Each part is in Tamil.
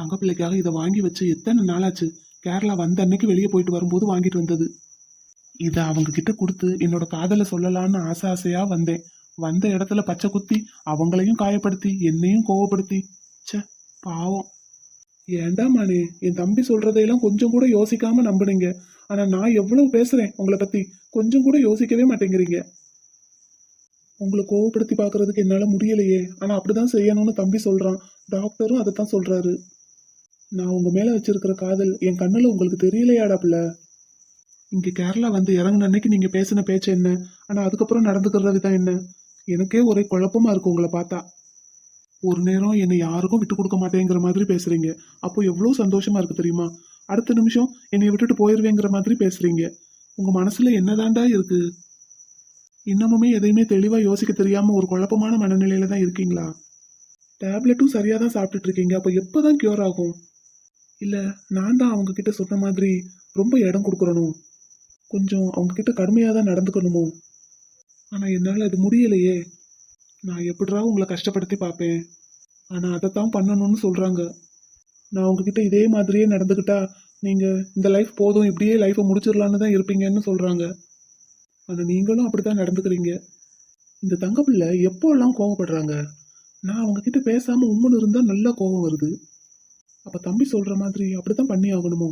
தங்க பிள்ளைக்காக இதை வாங்கி வச்சு எத்தனை நாளாச்சு. கேரளா வந்த அன்னைக்கு வெளியே போயிட்டு வரும்போது வாங்கிட்டு வந்தது. இதை அவங்க கிட்ட கொடுத்து என்னோட காதலை சொல்லலான்னு ஆசை ஆசையா வந்தேன். வந்த இடத்துல பச்சை குத்தி அவங்களையும் காயப்படுத்தி என்னையும் கோவப்படுத்தி. ச்சே, பாவம். ஏண்டா மானே, என் தம்பி சொல்றதையெல்லாம் கொஞ்சம் கூட யோசிக்காம நம்புனீங்க. ஆனா நான் எவ்வளவு பேசுறேன் உங்களை பத்தி, கொஞ்சம் கூட யோசிக்கவே மாட்டேங்கிறீங்க. உங்களை கோவப்படுத்தி பாக்குறதுக்கு என்னால முடியலையே, ஆனா அப்படிதான் செய்யணும்னு தம்பி சொல்றான். டாக்டரும் அதைத்தான் சொல்றாரு. நான் உங்க மேல வச்சிருக்கிற காதல் என் கண்ணுல உங்களுக்கு தெரியலையாடா பிள்ளை. இங்க கேரளா வந்து இறங்குன அன்னைக்கு நீங்க பேசின பேச்சு என்ன, ஆனா அதுக்கப்புறம் நடந்துக்கிற விதம் என்ன, எனக்கே ஒரே குழப்பமா இருக்கு உங்களை பார்த்தா. ஒரு நேரம் என்னை யாருக்கும் விட்டு கொடுக்க மாட்டேங்கிற மாதிரி பேசுறீங்க, அப்போ எவ்வளவு சந்தோஷமா இருக்கு தெரியுமா. அடுத்த நிமிஷம் என்னை விட்டுட்டு போயிருவேங்கிற மாதிரி பேசுறீங்க. உங்க மனசுல என்னதாண்டா இருக்கு? இன்னமுமே எதையுமே தெளிவா யோசிக்க தெரியாம ஒரு குழப்பமான மனநிலையில தான் இருக்கீங்களா? டேப்லெட்டும் சரியா தான் சாப்பிட்டுட்டு இருக்கீங்க, அப்ப எப்பதான் கியூர் ஆகும்? இல்ல நான் தான் அவங்க கிட்ட சொன்ன மாதிரி ரொம்ப இடம் கொடுக்கறணும், கொஞ்சம் அவங்க கிட்ட கடுமையா தான் நடந்துக்கணுமோ? ஆனா என்னால அது முடியலையே. நான் எப்படிடா உங்களை கஷ்டப்படுத்தி பார்ப்பேன்? ஆனா அதைத்தான் பண்ணணும்னு சொல்றாங்க. நான் உங்ககிட்ட இதே மாதிரியே நடந்துக்கிட்டா நீங்க இந்த லைஃப் போதும், இப்படியே லைஃபை முடிச்சிடலான்னு தான் இருப்பீங்கன்னு சொல்றாங்க. ஆனா நீங்களும் அப்படித்தான் நடந்துக்கிறீங்க. இந்த தங்க பிள்ளை எப்போ எல்லாம் கோவப்படுறாங்க. நான் அவங்க கிட்ட பேசாம உம்முன்னு இருந்தா நல்லா கோவம் வருது. அப்ப தம்பி சொல்ற மாதிரி அப்படித்தான் பண்ணி ஆகணுமோ?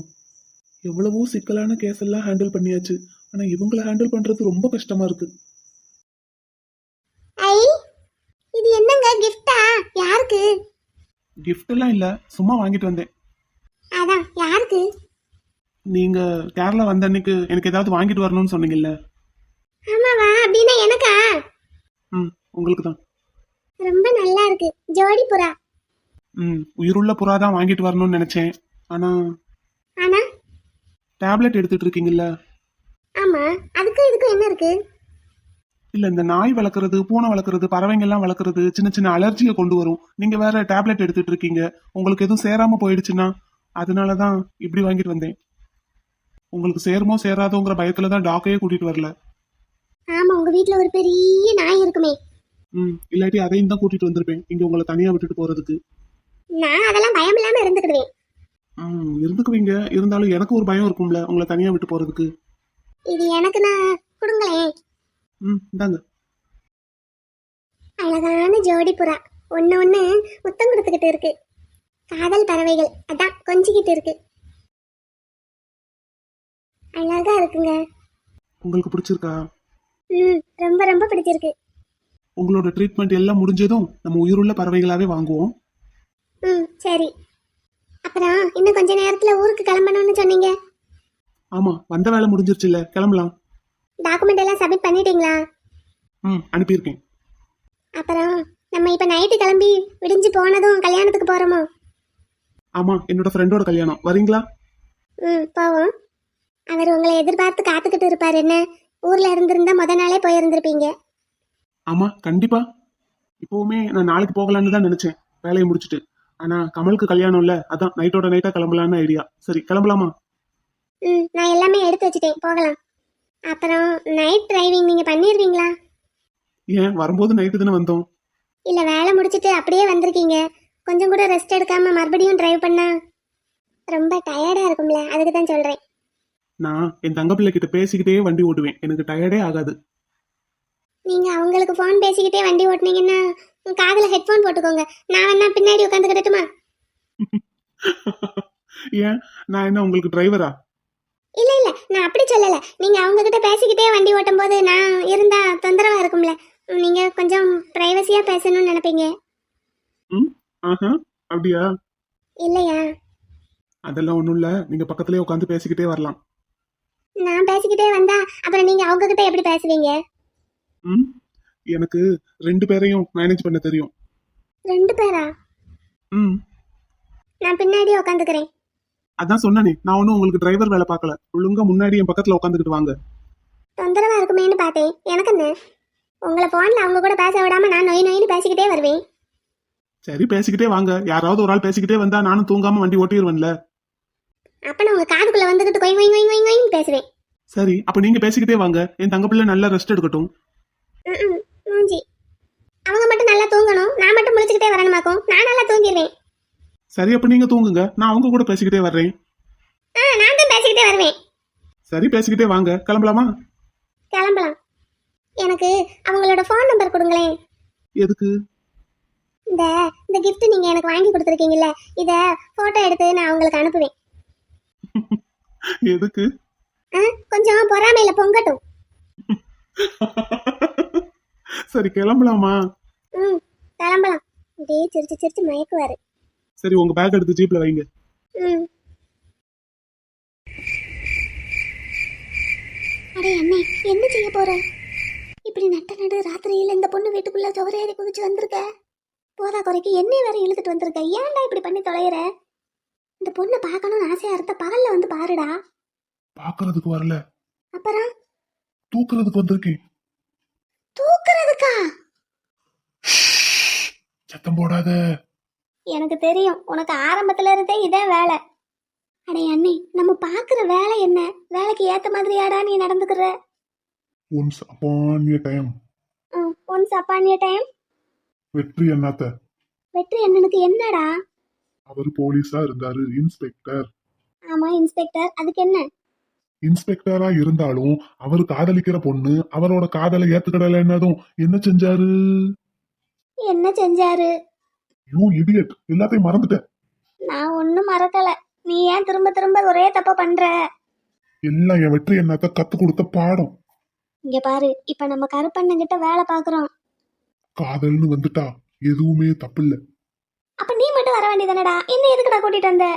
எவ்வளவோ சிக்கலான கேஸ் எல்லாம் ஹேண்டில் பண்ணியாச்சு, ஆனா இவங்களை ஹேண்டில் பண்றது ரொம்ப கஷ்டமா இருக்கு. ஐ, இது என்னங்க கிஃப்டா? யாருக்கு? கிஃப்ட் எல்லாம் இல்ல, சும்மா வாங்கிட்டு வந்தேன். அதான் யாருக்கு? நீங்க கேரளா வந்த அன்னைக்கு எனக்கு ஏதாவது வாங்கிட்டு வரணும்னு சொன்னீங்கல்ல. ஆமாவா? அப்படின்னா எனக்கா? உங்களுக்கு தான். ரொம்ப நல்லா இருக்கு, ஜோடி புறா. உயிருள்ள புறா தான் வாங்கிட்டு வரணும்னு நினைச்சேன். ஆனா ஆனா டேப்லெட் எடுத்துட்டு இருக்கீங்கல்ல. ஆமா, அதுக்கும் இதுக்கும் என்ன இருக்கு? இல்ல, இந்த நாய் வளர்க்குறது, பூனை வளர்க்குறது, பறவைங்க எல்லாம் வளர்க்குறது சின்ன சின்ன அலர்ஜியை கொண்டு வரும். நீங்க வேற டேப்லெட் எடுத்துட்டு இருக்கீங்க, உங்களுக்கு எதுவும் சேராம போயிடுச்சுன்னா அதனாலதான் இப்படி வாங்கிட்டு வந்தேன். உங்களுக்கு சேருமோ சேராதோங்கிற பயத்துலதான் டாக்கையே கூட்டிட்டு வரல. ஆமா, உங்க வீட்ல ஒரு பெரிய நாய் இருக்குமே. இல்லாட்டி அதையும் தான் கூட்டிட்டு வந்திருப்பேன் இங்க உங்களை தனியா விட்டுட்டு போறதுக்கு. நான் அதெல்லாம் பயம் இல்லாம இருந்துக்கிடுவேன். இருந்துக்குவீங்க, இருந்தாலும் எனக்கு ஒரு பயம் இருக்கும்ல உங்களை தனியா விட்டு போறதுக்கு. இது எனக்கு நான் கொடுங்களேன். இந்தாங்க. அழகான ஜோடி புறா ஒண்ணு ஒண்ணு முத்தம் கொடுத்துக்கிட்டு இருக்கு. காதல் பறவைகள் அதான் கொஞ்சிக்கிட்டு இருக்கு. அழகா இருக்குங்க. உங்களுக்கு பிடிச்சிருக்கா? ரொம்ப ரொம்ப பிடிச்சிருக்கு. உங்களோட ட்ரீட்மெண்ட் எல்லாம் முடிஞ்சதும் நம்ம உயிருள்ள பறவைகளாவே வாங்குவோம். சரி. அப்புறம் இன்னும் கொஞ்ச நேரத்துல ஊருக்கு கிளம்பணும்னு சொன்னீங்க. ஆமா, வந்த வேலை முடிஞ்சிருச்சுல, கிளம்பலாம். டாக்குமெண்ட் எல்லாம் சப்மிட் பண்ணிட்டீங்களா? அனுப்பியிருக்கேன். அப்புறம் நம்ம இப்ப நைட்டு கிளம்பி விடிஞ்சு போனதும் கல்யாணத்துக்கு போறோமோ? ஆமா, என்னோட ஃப்ரெண்டோட கல்யாணம், வரீங்களா? போவோம். அவர் உங்களை எதிர்பார்த்து காத்துக்கிட்டு இருப்பாரு. என்ன, ஊர்ல இருந்திருந்தா முத நாளே போயிருந்திருப்பீங்க. ஆமா, கண்டிப்பா. இப்பவுமே நான் நாளைக்கு போகலான்னு தான் நினைச்சேன் வேலையை முடிச்சுட்டு. ஆனா கமலுக்கு கல்யாணம் இல்ல, அதான் நைட்டோட நைட்டா கிளம்பலான்னு ஐடியா. சரி, கிளம்பலாமா? நான் எல்லாமே எடுத்து வச்சுட்டேன், போகலாம். அப்புறம் நைட் டிரைவிங் நீங்க பண்ணிடுவீங்களா? ஏன், வரும்போது நைட்டு தானே வந்தோம். இல்ல, வேலை முடிச்சிட்டு அப்படியே வந்திருக்கீங்க, கொஞ்சம் கூட ரெஸ்ட் எடுக்காம மறுபடியும் டிரைவ் பண்ணா ரொம்ப டயர்டா இருக்கும்ல, அதுக்கு தான் சொல்றேன். நான் என் தங்க பிள்ளை கிட்ட பேசிக்கிட்டே வண்டி ஓட்டுவேன், எனக்கு டயர்டே ஆகாது. நீங்க அவங்களுக்கு போன் பேசிக்கிட்டே வண்டி ஓட்டுனீங்கன்னா காதுல ஹெட்போன் போட்டுக்கோங்க, நான் வேணா பின்னாடி உட்காந்துக்கிட்டுமா? ஏன், நான் என்ன உங்களுக்கு டிரைவரா? இல்ல இல்ல, நான் அப்படி சொல்லல. நீங்க அவங்க கிட்ட பேசிக்கிட்டே வண்டி ஓட்டும் போது நான் இருந்தா தொந்தரவா இருக்கும்ல, நீங்க கொஞ்சம் பிரைவசியா பேசணும்னு நினைப்பீங்க. அப்படியா? இல்லையா? அதெல்லாம் ஒண்ணும் இல்ல, நீங்க பக்கத்துலயே உட்காந்து பேசிக்கிட்டே வரலாம். நான் பேசிக்கிட்டே வந்தா அப்புறம் நீங்க அவங்க கிட்ட எப்படி பேசுவீங்க? எனக்கு 2 பேரையும் மேனேஜ் பண்ண தெரியும். 2 பேரா? நான் பின்னாடி உட்காந்துக்கிறேன். அதான் சொன்னனே, நான் ஒன்னும் உங்களுக்கு டிரைவர் வேலை பார்க்கல. ஒழுங்கா முன்னாடி என் பக்கத்துல உட்காந்துக்கிட்டு வாங்க. தொந்தரவா இருக்குமேன்னு பார்த்தேன், எனக்கு என்ன. உங்களை போன்ல அவங்க கூட பேச விடாம நான் நொய் நொயின்னு பேசிக்கிட்டே வருவேன். சரி, பேசிக்கிட்டே வாங்க. யாராவது ஒரு ஆள் பேசிக்கிட்டே வந்தா நானும் தூங்காம வண்டி ஓட்டிடுவேன்ல. அப்ப நான் உங்க காதுக்குள்ள வந்துகிட்டு கொய் கொய் கொய் கொய் கொய்ன்னு பேசுவேன். சரி, அப்ப நீங்க பேசிக்கிட்டே வாங்க, என் தங்க பிள்ளை நல்லா ரெஸ்ட் எடுக்கட்டும். மூஞ்சி, அவங்க மட்டும் நல்லா தூங்கணும், நான் மட்டும் முழிச்சுக்கிட்டே வரணுமாக்கும். நான் நல்லா தூங்கிடுவேன். சரி, அப்ப நீங்க தூங்குங்க, நான் அவங்க கூட பேசிக்கிட்டே வர்றேன். நான் தான் பேசிக்கிட்டே வருவேன். சரி, பேசிக்கிட்டே வாங்க, கிளம்பலாமா? கிளம்பலாம். எனக்கு அவங்களோட ஃபோன் நம்பர் கொடுங்களேன். எதுக்கு? இந்த இந்த கிஃப்ட் நீங்க எனக்கு வாங்கி கொடுத்துருக்கீங்கல்ல, இத போட்டோ எடுத்து நான் அவங்களுக்கு அனுப்புவேன். எதுக்கு? கொஞ்சம் பொறாமையில பொங்கட்டும். சரி, கிளம்பலாமா? கிளம்பலாம். அப்படியே சிரிச்சு சிரிச்சு மயக்குவாரு. சரி, உங்க பேக் எடுத்து ஜீப்ல வைங்க. அடே அண்ணே, என்ன செய்ய போற? இப்படி நட்ட நடு ராத்திரியில இந்த பொண்ணு வீட்டுக்குள்ள ஜோரேறி குதிச்சு வந்திருக்க. போதா குறைக்கு என்னை வேற இழுத்துட்டு வந்திருக்க. ஏன்டா இப்படி பண்ணி தொலைகிற? இந்த பொண்ணை பார்க்கணும்னு ஆசையா இருந்த பகல்ல வந்து பாருடா. பாக்குறதுக்கு வரல, அப்புறம் தூக்குறதுக்கு வந்திருக்கேன். தூக்குறதுக்கா? சத்தம் போடாத. எனக்கு தெரியும், உனக்கு ஆரம்பத்துல இருந்தே இதே வேலை. அடே அண்ணே, நம்ம பாக்குற வேலை என்ன? வேலைக்கு ஏத்த மாதிரியாடா நீ நடந்துக்கிற? Once upon a time. Once upon a time. வெற்றி அண்ணாத்த. வெற்றி அண்ணனுக்கு என்னடா? அவர் போலீஸா இருந்தாரு, இன்ஸ்பெக்டர். ஆமா, இன்ஸ்பெக்டர். அதுக்கு என்ன? இன்ஸ்பெக்டரா இருந்தாலும் அவர் காதலிக்கிற பொண்ணு அவரோட காதலை ஏத்துக்கிடல. என்னதும் என்ன செஞ்சாரு? என்ன செஞ்சாரு? யூ இடியட், எல்லாத்தையும் மறந்துட்டேன். நான் ஒன்னும் மறக்கல. நீ ஏன் திரும்ப திரும்ப ஒரே தப்ப பண்ற? எல்லாம் என் வெற்றி அண்ணாத்த கத்து கொடுத்த பாடம். இங்க பாரு, இப்ப நம்ம கருப்பண்ணன் கிட்ட வேலை பாக்குறோம். காதல்னு வந்துட்டா எதுவுமே தப்பில்ல. அப்ப நீ மட்டும் வர வேண்டியதானடா. என்ன எதுக்குடா கூட்டிட்டு வந்த?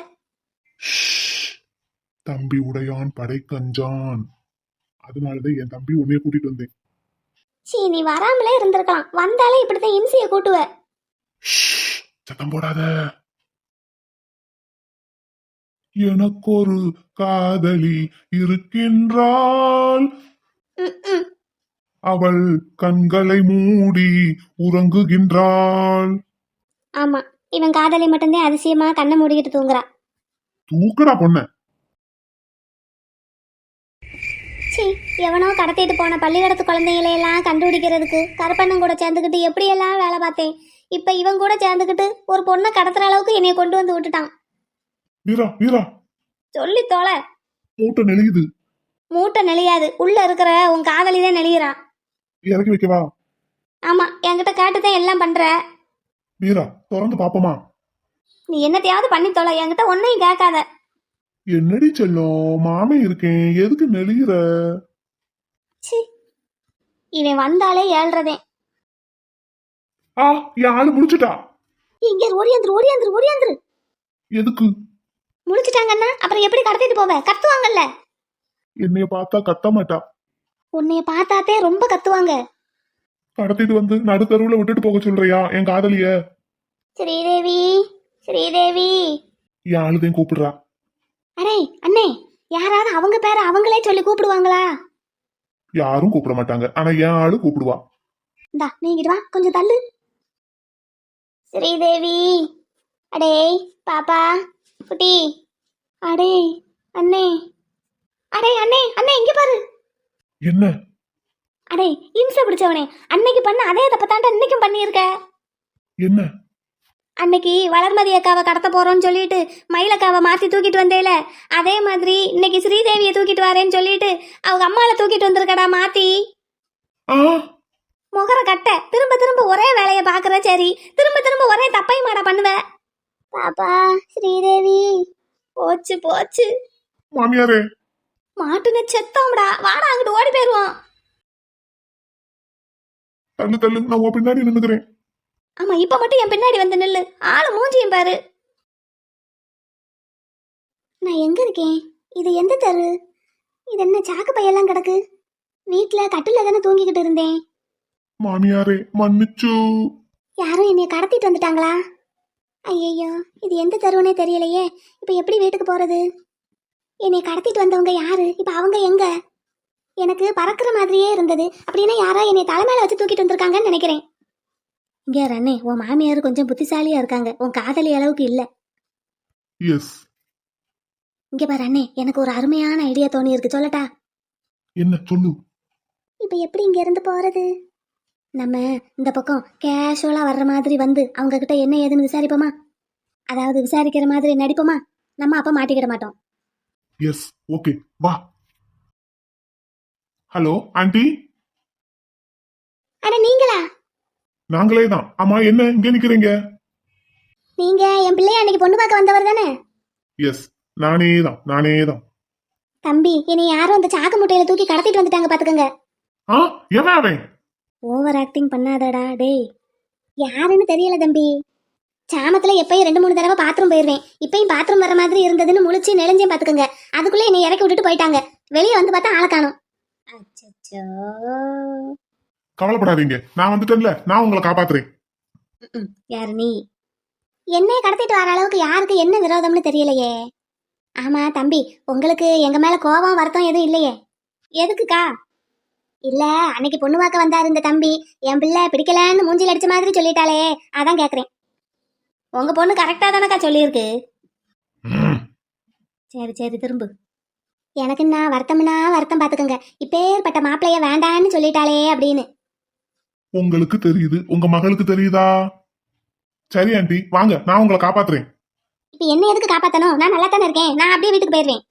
தம்பி உடையான் படை கஞ்சான். அதனாலதான் என் தம்பி உன்னைய கூட்டிட்டு வந்தேன். சீ, நீ வராமலே இருந்திருக்கலாம். வந்தாலே இப்படித்தான் இம்சிய கூட்டுவ. சத்தம் போடாத. எனக்கொரு காதலி இருக்கின்றாள், அவள் கண்களை மூடி உறங்குகின்றாள். ஆமா, இவன் காதலி மட்டும்தான் அதிசயமா கண்ணை மூடிக்கிட்டு தூங்குறா. தூக்குடா பொண்ண. சீ, எவனோ கடத்திட்டு போன பள்ளிக்கூடத்து குழந்தைகளையெல்லாம் கண்டுபிடிக்கிறதுக்கு கருப்பண்ணன் கூட சேர்ந்துக்கிட்டு எப்படியெல்லாம் வேலை பார்த்தேன். இப்ப இவன் கூட சேர்ந்துக்கிட்டு ஒரு பொண்ணை கடத்துற அளவுக்கு என்னைய கொண்டு வந்து விட்டுட்டான். வீரா வீரா, சொல்லி தோலை. மூட்டை நெளியுது. மூட்டை நெளியாது, உள்ள இருக்கிற உன் காதலிதான் நெளிகிறா. இறக்கி வைக்கவா? ஆமா, என்கிட்ட கேட்டுதான் எல்லாம் பண்ற. வீரா, திறந்து பாப்போமா? நீ என்னத்தையாவது பண்ணி தொலை, என்கிட்ட ஒன்னையும் கேட்காத. என்னடி செல்லம், மாமே இருக்கேன், எதுக்கு நெளிகிற? சி, இவன் வந்தாலே ஏழ்றதே. யாரு முடிச்சுட்டா? இங்க ஓடியாந்துரு ஓடியாந்துரு ஓடியாந்துரு. எதுக்கு? முடிச்சுட்டாங்கன்னா அப்புறம் எப்படி கடத்திட்டு போவ? கத்துவாங்கல்ல. என்னைய பார்த்தா கத்த மாட்டா. உன்னைய பார்த்தாத்தே ரொம்ப கத்துவாங்க. கடத்திட்டு வந்து நடுத்தருவுல விட்டுட்டு போக சொல்றியா என் காதலிய? ஸ்ரீதேவி, ஸ்ரீதேவி. என் ஆளுதையும் கூப்பிடுறா. அடே அண்ணே, யாராவது அவங்க பேரை அவங்களே சொல்லி கூப்பிடுவாங்களா? யாரும் கூப்பிட மாட்டாங்க, ஆனா என் ஆளு கூப்பிடுவா. இந்தா நீங்கிட்டு வா, கொஞ்சம் தள்ளு. ஸ்ரீதேவி. அடே பாப்பா குட்டி. அடே அண்ணே. அடே அண்ணே, அண்ணே இங்க பாரு. என்ன? அடே இம்சை பிடிச்சவனே, அன்னைக்கு பண்ண அதே தப்பத்தாண்ட இன்னைக்கும் பண்ணியிருக்க. என்ன? அன்னைக்கு வளர்மதி அக்காவை கடத்த போறோம்னு சொல்லிட்டு மயிலக்காவை மாத்தி தூக்கிட்டு வந்தேல, அதே மாதிரி இன்னைக்கு ஸ்ரீதேவியை தூக்கிட்டு வரேன்னு சொல்லிட்டு அவங்க அம்மாவை தூக்கிட்டு வந்திருக்கடா மாத்தி. முகர கட்ட திரும்ப திரும்ப ஒரே வேலையை பாக்குற. சரி, திரும்ப திரும்ப ஒரே தப்பை மாடா பண்ணுவ. பாப்பா ஸ்ரீதேவி போச்சு போச்சு. மாமியாரே, மாட்டுன செத்தோம்டா. வாடா அங்கிட்டு ஓடி போயிருவோம். தள்ளு தள்ளு, நான் உன் பின்னாடி நின்னுக்கிறேன். ஆமா, இப்ப மட்டும் என் பின்னாடி வந்து நில்லு. ஆளு மூஞ்சியும் பாரு. நான் எங்க இருக்கேன்? இது எந்த தெரு? இது என்ன சாக்கு பையெல்லாம் கிடக்கு? வீட்டுல கட்டில தானே தூங்கிக்கிட்டு இருந்தேன். மாமியாரே மன்னிச்சு. யாரும் என்னைய கடத்திட்டு வந்துட்டாங்களா? ஐயோ, இது எந்த தெருவுனே தெரியலையே. இப்ப எப்படி வீட்டுக்கு போறது? என்னை கடத்திட்டு வந்தவங்க யாரு? இப்ப அவங்க எங்க? எனக்கு பறக்கிற மாதிரியே இருந்தது. அப்படின்னா யாரா என்னை தலைமையில வச்சு தூக்கிட்டு வந்திருக்காங்கன்னு நினைக்கிறேன். இங்க ரண்ணே, உன் மாமியார் கொஞ்சம் புத்திசாலியா இருக்காங்க, உன் காதலி அளவுக்கு இல்ல. எஸ். இங்க பாரு அண்ணே, எனக்கு ஒரு அருமையான ஐடியா தோணி இருக்கு, சொல்லட்டா? என்ன சொல்லு. இப்ப எப்படி இங்க இருந்து போறது? நம்ம இந்த பக்கம் கேஷுவலா வர்ற மாதிரி வந்து அவங்க கிட்ட என்ன ஏதுன்னு விசாரிப்போமா? அதாவது விசாரிக்கிற மாதிரி நடிப்போமா? நம்ம அப்ப மாட்டிக்கிட மாட்டோம். எஸ், ஓகே, வா. Hello aunty. அட நீங்களா? நாங்களே தான். ஆமா, என்ன இங்க நிக்கிறீங்க? நீங்க என் பிள்ளைய அன்னைக்கு பொண்ணு பார்க்க வந்தவர் தானே? எஸ், நானே தான். தம்பி, என்னை யாரும் அந்த சாக்கு முட்டையில தூக்கி கடத்திட்டு வந்துட்டாங்க பாத்துக்கங்க. ஆ, எவன் அவன்? ஓவர் ஆக்டிங் பண்ணாதடா டேய். யாருன்னு தெரியல தம்பி. சாமத்துல எப்பயும் 2-3 தடவை பாத்ரூம் போயிருவேன். இப்பயும் பாத்ரூம் வர மாதிரி இருந்ததுன்னு முழிச்சு நெளிஞ்சேன் பாத்துக்கங்க. அதுக்குள்ள என்னை இறக்கி விட்டுட்டு போயிட்டாங்க. வெளியே வந்து பார்த்தா ஆளை காணோம். அச்சச்சோ. கவலைப்படாதீங்க, நான் வந்துட்டேன்ல, நான் உங்களை காப்பாத்துறேன். யாரு நீ? என்னைய கடத்திட்டு வர அளவுக்கு யாருக்கு என்ன விரோதம்னு தெரியலையே. ஆமா தம்பி, உங்களுக்கு எங்க மேல கோபம் வருத்தம் எதுவும் இல்லையே? எதுக்குக்கா? இல்ல, அன்னைக்கு பொண்ணு பார்க்க வந்தாரு இந்த தம்பி. என் பிள்ளை பிடிக்கலன்னு மூஞ்சில அடிச்ச மாதிரி சொல்லிட்டாளே, அதான் கேக்குறேன். உங்க பொண்ணு கரெக்டா தானக்கா சொல்லியிருக்கு. சரி சரி, திரும்பு. எனக்குன்னா வருத்தம் பாத்துக்கங்க. இப்பேற்பட்ட மாப்பிளைய வேண்டான்னு சொல்லிட்டாளே அப்படின்னு. உங்களுக்கு தெரியுது, உங்க மகளுக்கு தெரியுதா? சரி ஆண்டி, வாங்க, நான் உங்களை காப்பாத்துறேன். இப்ப என்ன எதுக்கு காப்பாத்தணும்? நான் நல்லா தானே இருக்கேன். நான் அப்படியே வீட்டுக்கு போயிடுவேன்.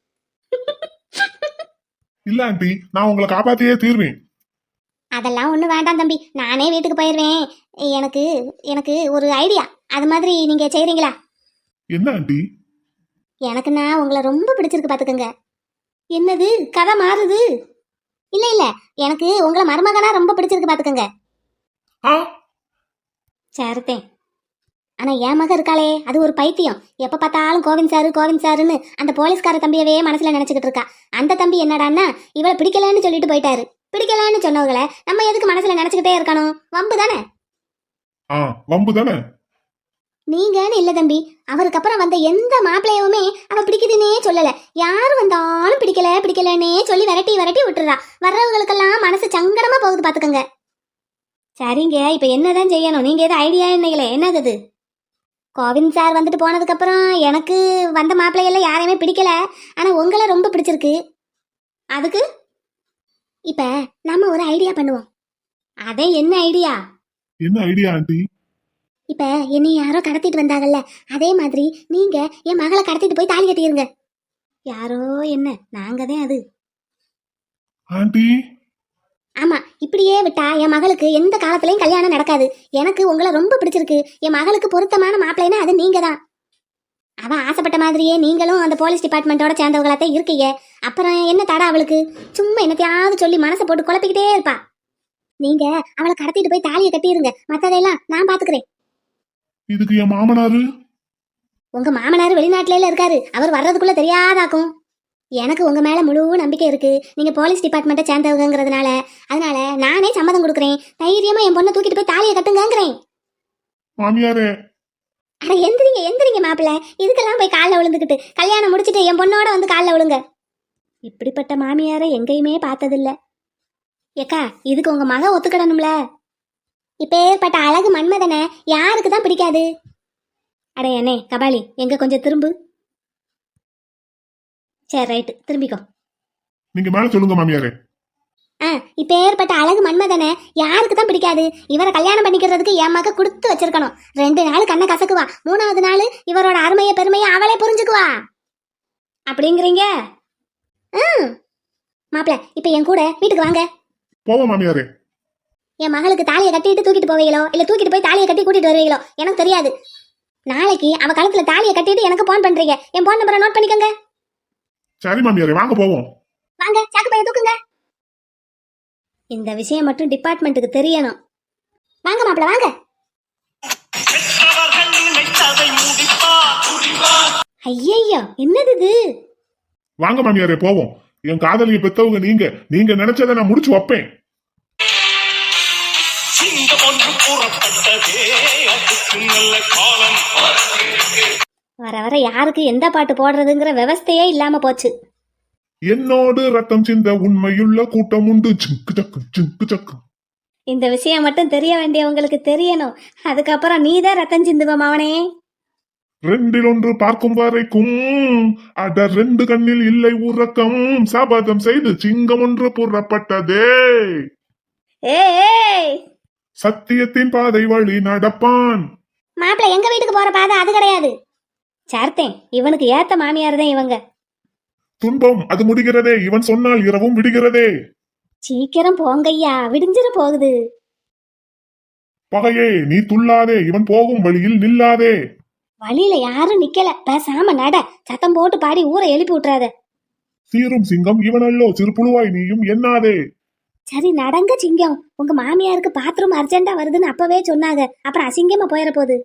இல்ல ஆண்டி, நான் உங்களை காப்பாத்தியே தீர்வேன். அதெல்லாம் ஒண்ணு வேண்டாம் தம்பி, நானே வீட்டுக்கு போயிடுவேன். எனக்கு எனக்கு ஒரு ஐடியா. அது மாதிரி நீங்க செய்றீங்களா? என்ன ஆண்டி? எனக்குன்னா உங்களை ரொம்ப பிடிச்சிருக்கு பாத்துக்கங்க. என்னது கதை மாறுது? இல்ல இல்ல, எனக்கு உங்களை மருமகனா ரொம்ப பிடிச்சிருக்கு பாத்துக்கங்க. ஆ, சரித்தேன். ஆனா என் மக இருக்காளே, அது ஒரு பைத்தியம். எப்ப பார்த்தாலும் கோவிந்த் சாருன்னு அந்த போலீஸ்கார தம்பியவே மனசுல நினைச்சுக்கிட்டு இருக்கா. அந்த தம்பி என்னடான்னா இவளை பிடிக்கலன்னு சொல்லிட்டு போயிட்டாரு. பிடிக்கலன்னு சொன்னவங்களை நம்ம எதுக்கு மனசுல நினைச்சுக்கிட்டே இருக்கணும்? வம்பு தானே? ஆ, வம்பு தானே. நீங்கன்னு இல்ல தம்பி, அவருக்கு அப்புறம் வந்த எந்த மாப்பிள்ளையுமே அவ பிடிக்குதுன்னே சொல்லல. யாரு வந்தாலும் பிடிக்கலன்னே சொல்லி விரட்டி விட்டுறா. வர்றவங்களுக்கெல்லாம் மனசு சங்கடமா போகுது பாத்துக்கங்க. சரிங்க, இப்ப என்னதான் செய்யணும்? நீங்க ஏதோ ஐடியா என்னங்களே, என்னது? கோவிந்த் சார் வந்துட்டு போனதுக்கு அப்புறம் எனக்கு வந்த மாப்பிள்ளையெல்லாம் யாரையுமே பிடிக்கல. ஆனா உங்களை ரொம்ப பிடிச்சிருக்கு. அதுக்கு இப்ப நாம ஒரு ஐடியா பண்ணுவோம். அதே என்ன ஐடியா? என்ன ஐடியா ஆண்டி? இப்ப என்னை யாரோ கடத்திட்டு வந்தாங்கல்ல, அதே மாதிரி நீங்க என் மகளை கடத்திட்டு போய் தாலி கட்டிருங்க. யாரோ என்ன, நாங்க தான் அது. ஆண்டி, ஆமா, இப்படியே விட்டா என் மகளுக்கு எந்த காலத்திலயும் கல்யாணம் நடக்காது. எனக்கு உங்களை ரொம்ப பிடிச்சிருக்கு. என் மகளுக்கு பொருத்தமான மாப்பிள்ளைன்னா அது நீங்க தான். அவ ஆசைப்பட்ட மாதிரியே நீங்களும் அந்த போலீஸ் டிபார்ட்மெண்ட்டோட சேர்ந்தவங்களாத்தான் இருக்கீங்க. அப்புறம் என்ன தடா அவளுக்கு? சும்மா என்னத்தையாவது சொல்லி மனசை போட்டு குழப்பிக்கிட்டே இருப்பா. நீங்க அவளை கடத்திட்டு போய் தாலியை கட்டிருங்க. மத்ததெல்லாம் நான் பாத்துக்கிறேன். இதுக்கு என் மாமனாரு? உங்க மாமனார் வெளிநாட்டுல இருக்காரு. அவர் வர்றதுக்குள்ள தெரியாதாக்கும். எனக்கு உங்க மேல முழு நம்பிக்கை இருக்கு. நீங்க போலீஸ் டிபார்ட்மெண்ட்டை சேர்ந்தவங்கிறதுனால. அதனால நானே சம்மதம் கொடுக்குறேன். தைரியமா என் பொண்ணை தூக்கிட்டு போய் தாலியை கட்டுங்கிறேன். மாமியாரே. அட எந்திரிங்க மாப்பிள்ள. இதுக்கெல்லாம் போய் காலில் விழுந்துக்கிட்டு கல்யாணம் முடிச்சிட்டு என் பொண்ணோட வந்து காலில் விழுங்க. இப்படிப்பட்ட மாமியாரை எங்கேயுமே பார்த்ததில்ல. ஏக்கா, இதுக்கு உங்க மக ஒத்துக்கிடணும்ல. இப்பேற்பட்ட அழகு மன்மதனை யாருக்கு தான் பிடிக்காது? அட என்னே கபாலி, எங்க கொஞ்சம் திரும்பு. சரி ரைட்டு, திரும்பிக்கோ. நீங்க மேல சொல்லுங்க மாமியாரே. இப்பேற்பட்ட அழகு மன்மதனை யாருக்கு தான் பிடிக்காது? இவரை கல்யாணம் பண்ணிக்கிறதுக்கு என் மக கொடுத்து வச்சிருக்கணும். 2 நாள் கண்ணை கசக்குவா, 3வது நாள் இவரோட அருமைய பெருமையை அவளே புரிஞ்சுக்குவா. அப்படிங்கிறீங்க? மாப்பிள்ள, இப்ப என் கூட வீட்டுக்கு வாங்க. போவோம் மாமியாரே. என் மகளுக்கு தாலியை கட்டிட்டு தூக்கிட்டு போவீங்களோ இல்ல தூக்கிட்டு போய் தாலியை கட்டி கூட்டிட்டு வருவீங்களோ எனக்கு தெரியாது. நாளைக்கு அவ கழுத்துல தாலியை கட்டிட்டு எனக்கு போன் பண்றீங்க. என் போன் நம்பரை நோட் பண்ணிக்கோங்க. சரி மாமியாரே, வாங்க போவோம். வாங்க, சாக்கு பைய தூக்குங்க. இந்த விஷயம் மட்டும் டிபார்ட்மெண்ட்டுக்கு தெரியணும். வாங்க மாப்பிள்ள, வாங்க. ஐயையோ, என்னது இது? வாங்க மாமியாரே, போவோம். என் காதலியை பெத்தவங்க நீங்க நினைச்சதை நான் முடிச்சு வைப்பேன். வர வர யாருக்கு எந்த பாட்டு போடுறதுங்கிற விவஸ்தையே இல்லாம போச்சு. என்னோடு ரத்தம் சிந்த உண்மையுள்ள கூட்டம் உண்டு. சிங்கு சக்கு. இந்த விஷயம் மட்டும் தெரிய வேண்டியவங்களுக்கு தெரியணும். அதுக்கப்புறம் நீதான் ரத்தம் சிந்துவம் அவனே. 2 ஒன்று பார்க்கும் வரைக்கும் அட 2 கண்ணில் இல்லை உறக்கம். சபதம் செய்து சிங்கம் ஒன்று புறப்பட்டதே. ஏய், சத்தியத்தின் பாதை வழி நடப்பான். மாப்பிள்ள, எங்க வீட்டுக்கு போற பாதை அது கிடையாது. சார்த்தேன், இவனுக்கு ஏத்த மாமியார் தான் இவங்க. துன்பம் அது முடிகிறதே, இவன் சொன்னால் இரவும் விடுகிறதே. சீக்கிரம் போங்கய்யா, விடிஞ்சிட போகுது. பகையே நீ துள்ளாதே, இவன் போகும் வழியில் நில்லாதே. வழியில யாரும் நிக்கல, பேசாம நட. சத்தம் போட்டு பாடி ஊரை எழுப்பி விட்டுறாத. சீரும் சிங்கம் இவனல்லோ, சிறு புழுவாய் நீயும் எண்ணாதே. சரி நடங்க சிங்கம். உங்க மாமியாருக்கு பாத்ரூம் அர்ஜென்டா வருதுன்னு அப்பவே சொன்னாங்க, அப்புறம் அசிங்கமா போயிட போகுது.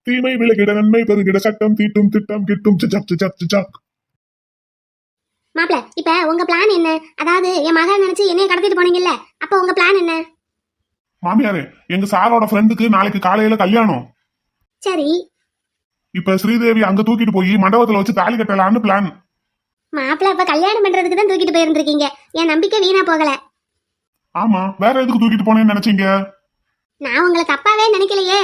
தீமை விலகிட நன்மை பெருகிட சட்டம் தீட்டும் திட்டம் கிட்டும் சிச்சக் சிச்சக் சிச்சக். மாப்ள, இப்ப உங்க பிளான் என்ன? அதாவது என் மகன் நினைச்சு என்னைய கடத்திட்டு போனீங்கல்ல, அப்ப உங்க பிளான் என்ன? மாமியாரே, எங்க சாரோட ஃப்ரெண்டுக்கு நாளைக்கு காலையில கல்யாணம். சரி இப்ப ஸ்ரீதேவி அங்க தூக்கிட்டு போய் மண்டபத்துல வச்சு தாலி கட்டலான்னு பிளான். மாப்ள, இப்ப கல்யாணம் பண்றதுக்கு தான் தூக்கிட்டு போயிருந்திருக்கீங்க. என் நம்பிக்கை வீணா போகல. ஆமா, வேற எதுக்கு தூக்கிட்டு போனேன்னு நினைச்சீங்க? நான் உங்களை தப்பாவே நினைக்கலையே.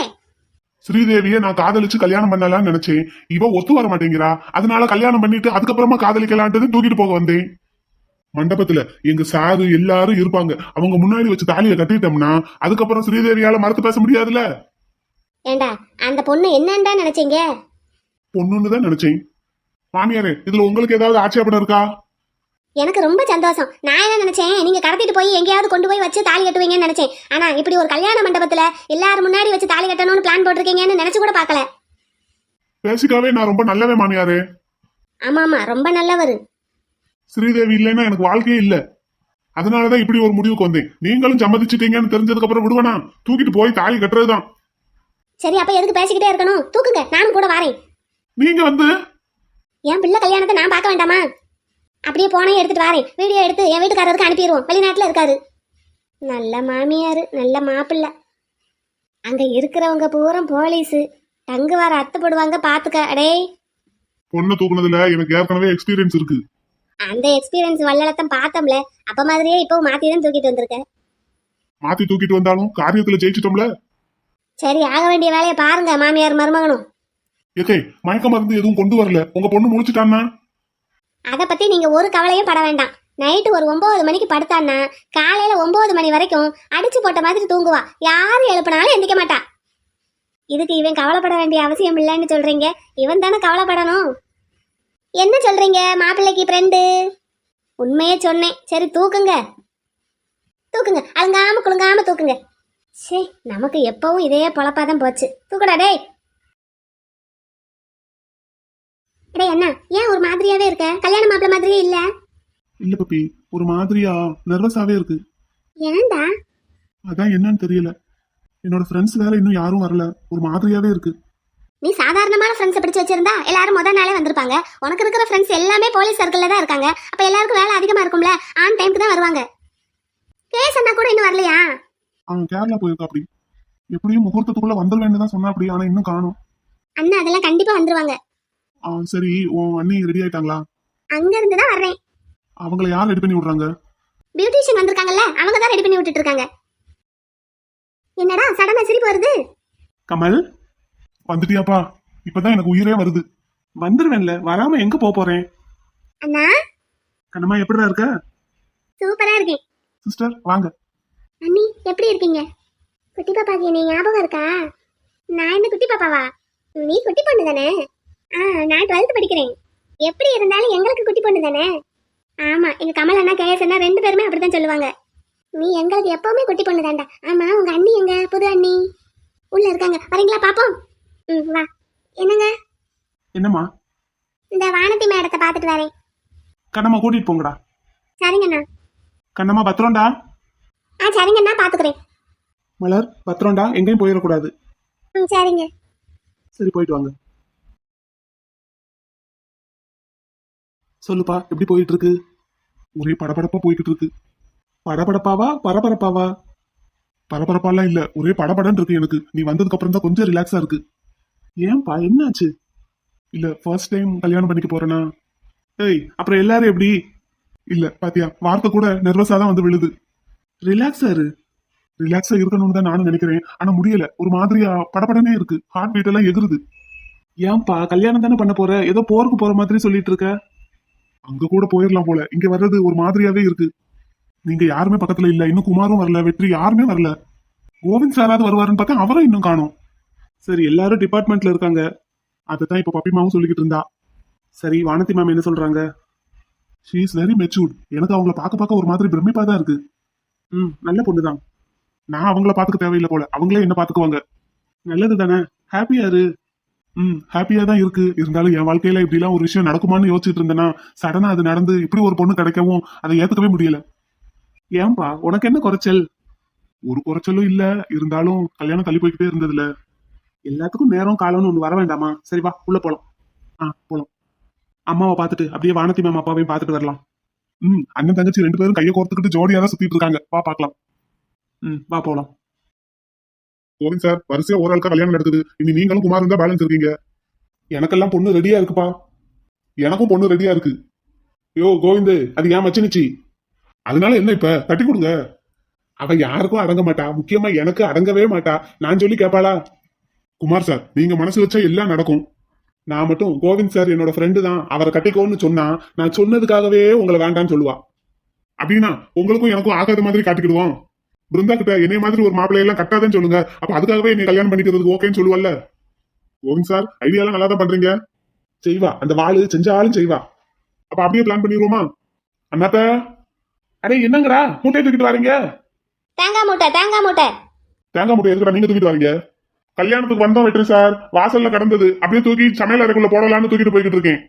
ஸ்ரீதேவியை நான் காதலிச்சு கல்யாணம் பண்ணலாம்னு நினைச்சேன். இவ ஒத்து வர மாட்டேங்கிறா, அதனால கல்யாணம் பண்ணிட்டு அதுக்கப்புறமா காதலிக்கலான்ட்டு தூக்கிட்டு போக வந்தேன். மண்டபத்துல எங்க சாரு எல்லாரும் இருப்பாங்க, அவங்க முன்னாடி வச்சு தாலியை கட்டிட்டோம்னா அதுக்கப்புறம் ஸ்ரீதேவியால மறுத்து பேச முடியாதுல. ஏண்டா, அந்த பொண்ணு என்னண்டா நினைச்சீங்க? பொண்ணுன்னு தான் நினைச்சேன். மாமியாரே, இதுல உங்களுக்கு ஏதாவது ஆட்சேபணம் இருக்கா? எனக்கு ரொம்ப சந்தோஷம். நான் என்ன நினைச்சேன், நீங்க கடத்திட்டு போய் எங்கேயாவது கொண்டு போய் வச்சு தாலி கட்டுவீங்கன்னு நினைச்சேன். ஆனா இப்படி ஒரு கல்யாண மண்டபத்துல எல்லாரும் முன்னாடி வச்சு தாலி கட்டணும்னு பிளான் போட்டிருக்கீங்கன்னு நினைச்சு கூட பார்க்கல. பேசிக்காவே நான் ரொம்ப நல்லவே மாமியாரே. ஆமா, ரொம்ப நல்லவரு. ஸ்ரீதேவி இல்லைன்னா எனக்கு வாழ்க்கையே இல்ல. அதனாலதான் இப்படி ஒரு முடிவுக்கு வந்தேன். நீங்களும் சம்மதிச்சிட்டீங்கன்னு தெரிஞ்சதுக்கு அப்புறம் விடுவேனா? தூக்கிட்டு போய் தாலி கட்டுறதுதான். சரி, அப்ப எதுக்கு பேசிக்கிட்டே இருக்கணும்? தூக்குங்க, நானும் கூட வாரேன். நீங்க வந்து என் பிள்ளை கல்யாணத்தை நான் பார்க்க வேண்டாமா? அப்படியே போனே எடுத்துட்டு வாரேன். வீடியோ எடுத்து என் வீட்டுக்காரருக்கு அனுப்பிடுவோம். வெளிநாட்டுல இருக்காரு. நல்ல மாமியாரு, நல்ல மாப்பிள்ளை. அங்க இருக்கிறவங்க பூரம் போலீஸு. தங்கு வர அத்து போடுவாங்க, பாத்துக்க. அடே, பொண்ணை தூக்குனதுல எனக்கு ஏற்கனவே எக்ஸ்பீரியன்ஸ் இருக்கு. அந்த எக்ஸ்பீரியன்ஸ் வல்லலத்தம் பார்த்தோம்ல, அப்ப மாதிரியே இப்போ மாத்தி தான் தூக்கிட்டு வந்திருக்க. மாத்தி தூக்கிட்டு வந்தாலும் காரியத்துல ஜெயிச்சிட்டோம்ல. சரி, ஆக வேண்டிய வேலையை பாருங்க மாமியார் மருமகனும். ஏகே, மயக்க மருந்து எதுவும் கொண்டு வரல? உங்க பொண்ணு முடிச்சுட்டான்னா? அதை பத்தி நீங்க ஒரு கவலையும் பட வேண்டாம். நைட்டு ஒரு 9 மணிக்கு படுத்தான்னா காலையில 9 மணி வரைக்கும் அடிச்சு போட்ட மாதிரி தூங்குவா. யாரும் எழுப்பினாலும் எந்திக்க மாட்டா. இதுக்கு இவன் கவலைப்பட வேண்டிய அவசியம் இல்லைன்னு சொல்றீங்க? இவன் தானே கவலைப்படணும். என்ன சொல்றீங்க மாப்பிள்ளைக்கு ஃப்ரெண்டு? உண்மையே சொன்னேன். சரி தூக்குங்க, தூக்குங்க, அழுங்காம குலுங்காம தூக்குங்க. சே, நமக்கு எப்பவும் இதே பொழப்பாதான் போச்சு. தூக்குடா டேய். டேய் அண்ணா, ஏன் ஒரு மாதிரியாவே இருக்க? கல்யாண மாப்பிள்ள மாதிரியே இல்ல. இல்ல பப்பி, ஒரு மாதிரியா நர்வஸாவே இருக்கு. ஏன்டா? அதான் என்னன்னு தெரியல. என்னோட ஃப்ரெண்ட்ஸ் வேற இன்னும் யாரும் வரல, ஒரு மாதிரியாவே இருக்கு. நீ சாதாரணமான ஃப்ரெண்ட்ஸை பிடிச்சு வச்சிருந்தா எல்லாரும் முதல் நாளே வந்திருப்பாங்க. உனக்கு இருக்கிற ஃப்ரெண்ட்ஸ் எல்லாமே போலீஸ் சர்க்கிள்ல தான் இருக்காங்க. அப்ப எல்லாருக்கும் வேலை அதிகமா இருக்கும்ல, ஆன் டைமுக்கு தான் வருவாங்க. கேஸ் அண்ணா கூட இன்னும் வரலையா? அவன் கேரளா போயிருக்கா. அப்படி எப்படியும் முகூர்த்தத்துக்குள்ள வந்துருவேன்னு தான் சொன்னா. அப்படி ஆனா இன்னும் காணும். அண்ணா அதெல்லாம் கண்டிப்பா வந்துருவாங்க. சரி, உன் அண்ணி ரெடி ஆயிட்டாங்களா? அங்க இருந்து தான் வர்றேன். அவங்கள யார் ரெடி பண்ணி விடுறாங்க? பியூட்டிஷியன் வந்திருக்காங்கல்ல, அவங்க தான் ரெடி பண்ணி விட்டுட்டு இருக்காங்க. என்னடா சடனா சிரிப்பு வருது? கமல், வந்துட்டியாப்பா? இப்பதான் எனக்கு உயிரே வருது. வந்துருவேன்ல, வராம எங்க போறேன்? அண்ணா, கண்ணம்மா எப்படிடா இருக்க? சூப்பரா இருக்கேன். சிஸ்டர் வாங்க. அண்ணி எப்படி இருக்கீங்க? குட்டி பாப்பாக்கு நீ ஞாபகம் இருக்கா? நான் என்ன குட்டி பாப்பாவா? நீ குட்டி பொண்ணு தானே? நான் 12th படிக்கிறேன். எப்படி இருந்தாலும் எங்களுக்கு குட்டி பொண்ணு தானே? ஆமா, எங்க கமல் அண்ணா கேஎஸ் அண்ணா 2 பேருமே அப்படித்தான் சொல்லுவாங்க. நீ எங்களுக்கு எப்பவுமே குட்டி பொண்ணு தான்டா. ஆமா, உங்க அண்ணி எங்க? புது அண்ணி உள்ள இருக்காங்க, வரீங்களா பாப்போம்? வா. என்னங்க? என்னம்மா? இந்த வானதி மேடத்தை பாத்துட்டு வரேன். கண்ணம்மா கூட்டிட்டு போங்கடா. சரிங்கண்ணா. கண்ணம்மா பத்திரம்டா. சரிங்கண்ணா, பாத்துக்கிறேன். மலர் பத்திரம்டா, எங்கேயும் போயிடக்கூடாது. சரிங்க. சரி, போயிட்டு வாங்க. சொல்லுப்பா, எப்படி போயிட்டு இருக்கு? ஒரே படபடப்பா போய்கிட்டு இருக்கு. படபடப்பாவா பரபரப்பாவா? பரபரப்பாலாம் இல்ல, ஒரே படபடன்னு இருக்கு எனக்கு. நீ வந்ததுக்கு அப்புறம் தான் கொஞ்சம் ரிலாக்ஸா இருக்கு. ஏன்பா, என்னாச்சு? இல்ல ஃபர்ஸ்ட் டைம் கல்யாணம் பண்ணிக்க போறேனா? ஏய், அப்புறம் எல்லாரும் எப்படி? இல்ல பாத்தியா, வார்த்தை கூட நர்வஸா தான் வந்து விழுது. ரிலாக்ஸா இரு. ரிலாக்ஸா இருக்கணும்னு தான் நானும் நினைக்கிறேன். ஆனா முடியல, ஒரு மாதிரியா படபடனே இருக்கு. ஹார்ட் பீட் எல்லாம் எகுறுது. ஏன்பா, கல்யாணம் தானே பண்ண போற? ஏதோ போருக்கு போற மாதிரி சொல்லிட்டு இருக்க. அங்க கூட போயிடலாம் போல, இங்க வர்றது ஒரு மாதிரியாவே இருக்கு. நீங்க யாருமே பக்கத்துல இல்ல. இன்னும் குமாரும் வரல, வெற்றி யாருமே வரல. கோவிந்த் சாராவது வருவாருன்னு பார்த்தா அவரும் இன்னும் காணோம். சரி, எல்லாரும் டிபார்ட்மெண்ட்ல இருக்காங்க. அதைத்தான் இப்ப பப்பிமாவும் சொல்லிக்கிட்டு இருந்தா. சரி வானதி மேம் என்ன சொல்றாங்க? She is very matured. எனக்கு அவங்கள பார்க்க பார்க்க ஒரு மாதிரி பிரமிப்பா தான் இருக்கு. நல்ல பொண்ணுதான். நான் அவங்கள பாத்துக்க தேவையில்லை போல, அவங்களே என்ன பாத்துக்குவாங்க. நல்லது தானே, ஹாப்பியா இரு. ஹாப்பியா தான் இருக்கு. இருந்தாலும் என் வாழ்க்கையில இப்படி எல்லாம் ஒரு விஷயம் நடக்குமான்னு யோசிச்சுட்டு இருந்தேன்னா சடனா அது நடந்து இப்படி ஒரு பொண்ணு கிடைக்கவும் அதை ஏத்துக்கவே முடியல. ஏன்பா உனக்கு என்ன குறைச்சல்? ஒரு குறைச்சலும் இல்ல, இருந்தாலும் கல்யாணம் தள்ளி போய்கிட்டே இருந்ததுல. எல்லாத்துக்கும் நேரம் காலம்னு ஒண்ணு வர வேண்டாமா? சரி வா உள்ள போலாம். போலாம். அம்மாவை பார்த்துட்டு அப்படியே வானதி மேம் அப்பாவையும் பார்த்துட்டு வரலாம். அண்ணன் தங்கச்சி 2 பேரும் கையை கோர்த்துக்கிட்டு ஜோடியா தான் சுத்திட்டு இருக்காங்க. வா பாக்கலாம். வா போலாம். கோவிந்த் சார், வரிசையா ஒரு ஆளுக்கா கல்யாணம் நடக்குது. இனி நீங்களும் குமாரும் தான் பேலன்ஸ் இருக்கீங்க. எனக்கெல்லாம் பொண்ணு ரெடியா இருக்குப்பா. எனக்கும் பொண்ணு ரெடியா இருக்கு. யோ கோவிந்த், அது ஏன் மச்சினிச்சி. அதனால என்ன இப்ப தட்டி கொடுங்க. அவ யாருக்கும் அடங்க மாட்டா, முக்கியமா எனக்கு அடங்கவே மாட்டா. நான் சொல்லி கேட்பாளா? குமார் சார், நீங்க மனசு வச்சா எல்லாம் நடக்கும். நான் மட்டும் கோவிந்த் சார் என்னோட ஃப்ரெண்டு தான், அவரை கட்டிக்கோன்னு சொன்னா நான் சொன்னதுக்காகவே உங்களை வேண்டான்னு சொல்லுவா. அப்படின்னா உங்களுக்கும் எனக்கும் ஆகாத மாதிரி காட்டிக்கிடுவோம். பிருந்தா கிட்ட என்னைய மாதிரி ஒரு மாப்பிள்ளையெல்லாம் கட்டாதேன்னு சொல்லுங்க. அப்ப அதுக்காகவே என்னை கல்யாணம் பண்ணிக்கிறதுக்கு ஓகேன்னு சொல்லுவல்ல. கோவிந்த் சார், ஐடியாலாம் நல்லா தான் பண்றீங்க. செய்வா, அந்த வாளு செஞ்சாலும் செய்வா. அப்ப அப்படியே பிளான் பண்ணிடுவோமா? அண்ணாத்த, அடே என்னங்கடா மூட்டையை தூக்கிட்டு வரீங்க? தேங்காய் மூட்டை தேங்காய் மூட்டை. தேங்காய் மூட்டை எதுக்குடா நீங்க தூக்கிட்டு வரீங்க? கல்யாணத்துக்கு வந்தோம் வெற்றி சார், வாசல்ல கடந்தது அப்படியே தூக்கி சமையல் அறைக்குள்ள போடலான்னு தூக்கிட்டு போய்கிட்டு இருக்கேன்.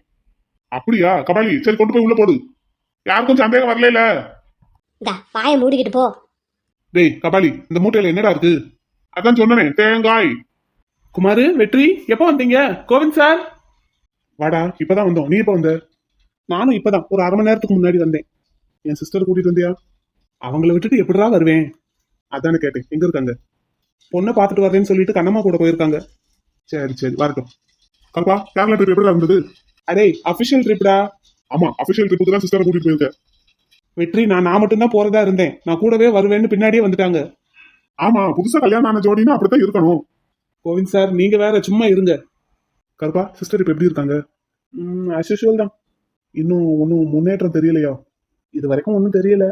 அப்படியா கபாலி, சரி கொண்டு போய் உள்ள போடு. யாருக்கும் சந்தேகம் வரல. இந்தா வாயை மூடிக்கிட்டு போ. டேய் கபாலி, இந்த மூட்டையில என்னடா இருக்கு? அதான் சொன்னனே, தேங்காய். குமாரு, வெற்றி, எப்போ வந்தீங்க? கோவிந்த் சார். வாடா, இப்பதான் வந்தோம். நீ எப்ப வந்த? நானும் இப்பதான் ஒரு 1/2 மணி நேரத்துக்கு முன்னாடி வந்தேன். என் சிஸ்டர் கூட்டிட்டு வந்தியா? அவங்கள விட்டுட்டு எப்படிடா வருவேன்? அதானே கேட்டேன், எங்க இருக்காங்க? பொண்ணை பார்த்துட்டு வரேன்னு சொல்லிட்டு கண்ணம்மா கூட போயிருக்காங்க. சரி சரி, வரட்டும். கல்பா, கேரளா ட்ரிப் எப்படி இருந்தது? அடே அபிஷியல் ட்ரிப்டா. ஆமா, அபிஷியல் ட்ரிப்புக்கு தான் சிஸ்டரை கூட்டிட்டு போயிருக்கேன். வெற்றி, நான் மட்டும்தான் போறதா இருந்தேன். நான் கூடவே வருவேன்னு பின்னாடியே வந்துட்டாங்க. ஆமா, புதுசா கல்யாணம் ஆன ஜோடினா அப்படித்தான் இருக்கணும். கோவிந்த் சார், நீங்க வேற சும்மா இருங்க. கல்பா, சிஸ்டர் இப்ப எப்படி இருக்காங்க? அஸ்யூஷுவல் தான். இன்னும் ஒன்னும் முன்னேற்றம் தெரியலையா? இது வரைக்கும் ஒன்றும் தெரியல.